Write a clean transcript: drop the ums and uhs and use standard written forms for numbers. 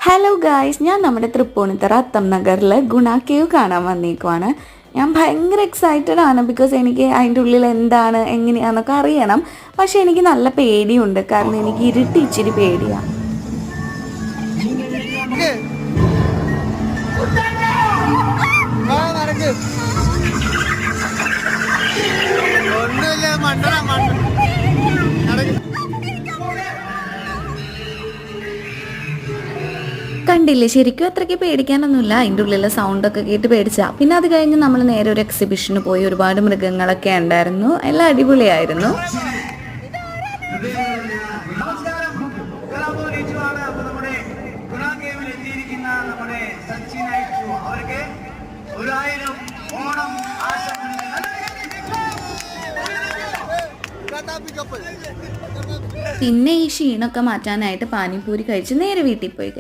Hello guys, ഞാൻ നമ്മുടെ തൃപ്പൂണിത്തറ അത്തം നഗറിൽ ഗുണ കേവ് കാണാൻ വന്നേക്കുവാണ്. ഞാൻ ഭയങ്കര എക്സൈറ്റഡ് ആണ്. ബിക്കോസ് എനിക്ക് അതിൻ്റെ ഉള്ളിൽ എന്താണ് എങ്ങനെയാണെന്നൊക്കെ അറിയണം. പക്ഷേ എനിക്ക് നല്ല പേടിയുണ്ട്, കാരണം എനിക്ക് ഇരുട്ട് ഇച്ചിരി പേടിയാണ്. കണ്ടില്ലേ, ശരിക്കും അത്രയ്ക്ക് പേടിക്കാനൊന്നുമില്ല. അതിൻ്റെ ഉള്ളിലെ സൗണ്ടൊക്കെ കേട്ട് പേടിച്ചാ. പിന്നെ അത് കഴിഞ്ഞ് നമ്മൾ നേരെ ഒരു എക്സിബിഷന് പോയി. ഒരുപാട് മൃഗങ്ങളൊക്കെ ഉണ്ടായിരുന്നു. എല്ലാം അടിപൊളിയായിരുന്നു. പിന്നെ ഈ ക്ഷീണമൊക്കെ മാറ്റാനായിട്ട് പാനിപ്പൂരി കഴിച്ച് നേരെ വീട്ടിൽ പോയി കഴിച്ചു.